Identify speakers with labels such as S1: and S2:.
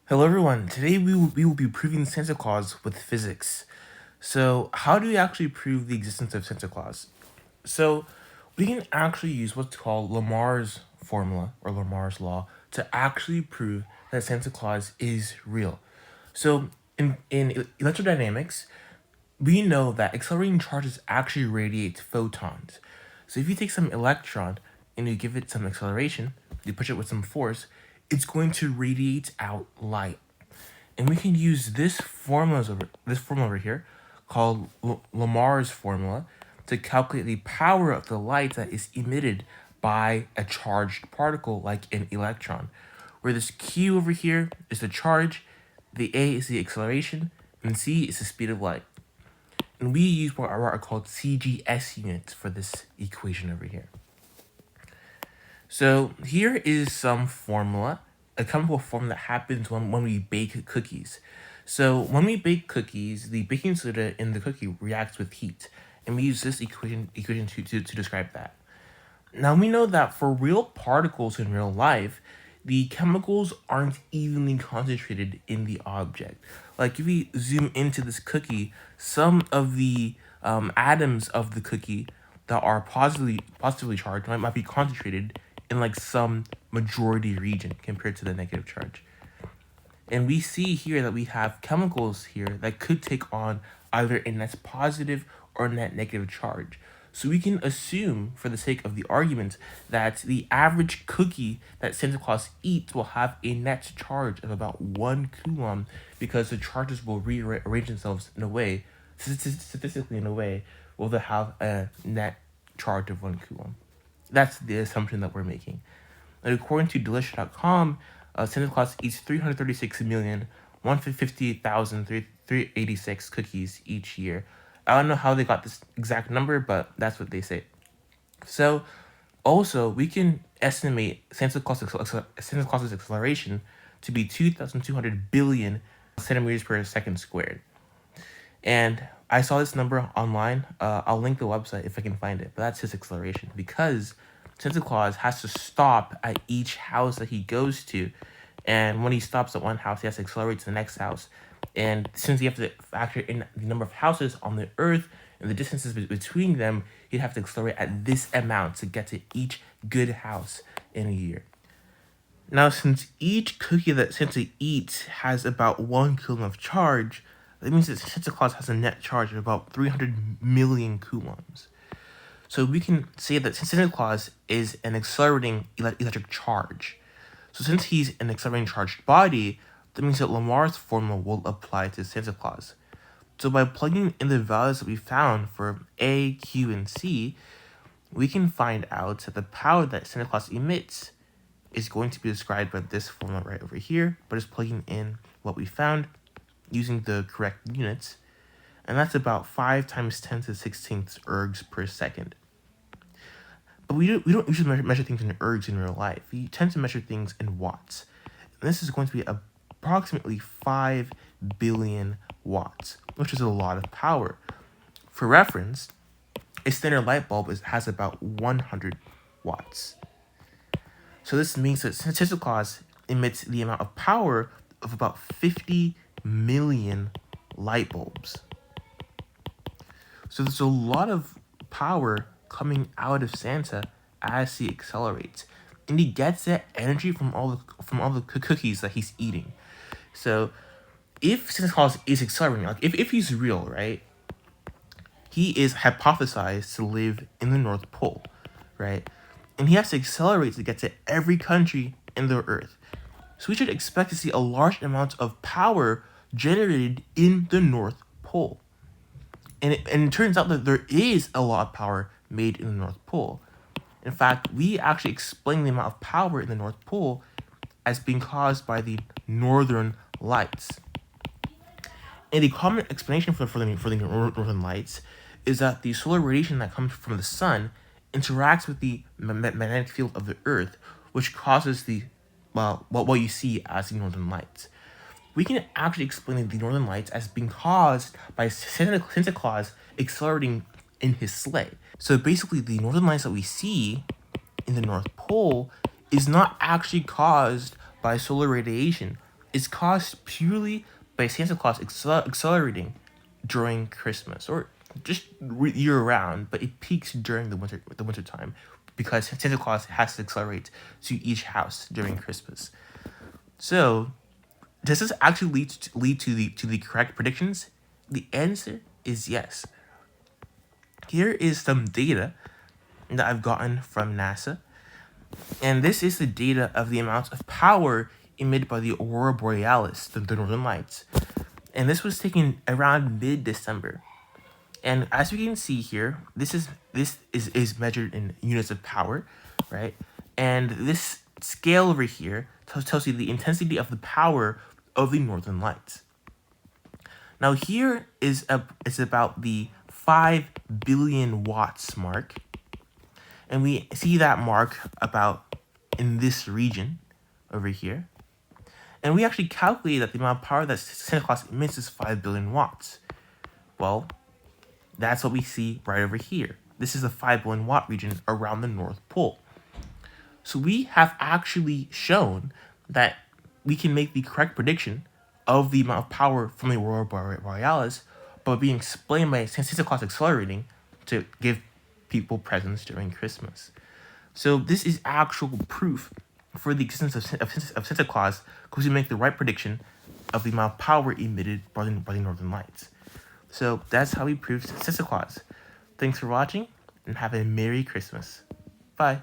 S1: Hello everyone, today we will be proving Santa Claus with physics. So how do we actually prove the existence of Santa Claus? So we can actually use what's called Lamar's formula or Lamar's law to actually prove that Santa Claus is real. So in electrodynamics, we know that accelerating charges actually radiate photons. So if you take some electron and you give it some acceleration, you push it with some force, it's going to radiate out light. And we can use this formula over here, called Lamar's formula, to calculate the power of the light that is emitted by a charged particle like an electron. Where this Q over here is the charge, the A is the acceleration, and C is the speed of light. And we use what are called CGS units for this equation over here. So here is some formula, a chemical formula that happens when we bake cookies. So when we bake cookies, the baking soda in the cookie reacts with heat, and we use this equation to describe that. Now we know that for real particles in real life, the chemicals aren't evenly concentrated in the object. Like if we zoom into this cookie, some of the atoms of the cookie that are positively charged might be concentrated in like some majority region compared to the negative charge. And we see here that we have chemicals here that could take on either a net positive or a net negative charge. So we can assume, for the sake of the argument, that the average cookie that Santa Claus eats will have a net charge of about 1 coulomb because the charges will rearrange themselves in a way, statistically in a way, will they have a net charge of 1 coulomb. That's the assumption that we're making. And according to Delish.com, Santa Claus eats 336,158,386 cookies each year. I don't know how they got this exact number, but that's what they say. So, also, we can estimate Santa Claus's acceleration to be 2,200 billion centimeters per second squared. And I saw this number online. I'll link the website if I can find it. But that's his acceleration because Santa Claus has to stop at each house that he goes to. And when he stops at one house, he has to accelerate to the next house. And since you have to factor in the number of houses on the Earth and the distances between them, he'd have to accelerate at this amount to get to each good house in a year. Now, since each cookie that Santa eats has about 1 coulomb of charge, that means that Santa Claus has a net charge of about 300 million coulombs. So we can say that Santa Claus is an accelerating electric charge. So since he's an accelerating charged body, that means that Lamar's formula will apply to Santa Claus. So by plugging in the values that we found for A, Q, and C, we can find out that the power that Santa Claus emits is going to be described by this formula right over here, but it's plugging in what we found using the correct units, and that's about 5 times 10 to the 16th ergs per second. But we don't usually measure things in ergs in real life. We tend to measure things in watts. And this is going to be approximately 5 billion watts, which is a lot of power. For reference, a standard light bulb has about 100 watts. So this means that Santa Claus emits the amount of power of about 50 million light bulbs. So there's a lot of power coming out of Santa as he accelerates, and he gets that energy from all the cookies that he's eating. So if Santa Claus is accelerating, like if he's real, right? He is hypothesized to live in the North Pole, right? And he has to accelerate to get to every country in the Earth. So we should expect to see a large amount of power generated in the North Pole. And it turns out that there is a lot of power made in the North Pole. In fact, we actually explain the amount of power in the North Pole as being caused by the northern lights. And the common explanation for the northern lights is that the solar radiation that comes from the sun interacts with the magnetic field of the Earth, which causes what you see as the northern lights. We can actually explain the northern lights as being caused by Santa Claus accelerating in his sleigh. So basically, the northern lights that we see in the North Pole is not actually caused by solar radiation. is caused purely by Santa Claus accelerating during Christmas, or just year round, but it peaks during the winter time because Santa Claus has to accelerate to each house during Christmas. So, does this actually lead to the correct predictions? The answer is yes. Here is some data that I've gotten from NASA, and this is the data of the amount of power emitted by the Aurora Borealis, the Northern Lights. And this was taken around mid-December. And as we can see here, this is measured in units of power, right? And this scale over here tells you the intensity of the power of the Northern Lights. Now here is about the 5 billion watts mark. And we see that mark about in this region over here. And we actually calculate that the amount of power that Santa Claus emits is 5 billion watts. Well, that's what we see right over here. This is the 5 billion watt region around the North Pole. So we have actually shown that we can make the correct prediction of the amount of power from the Aurora Borealis by being explained by Santa Claus accelerating to give people presents during Christmas. So this is actual proof for the existence of Santa Claus because we make the right prediction of the amount of power emitted by the Northern Lights. So that's how we prove Santa Claus. Thanks for watching and have a Merry Christmas. Bye.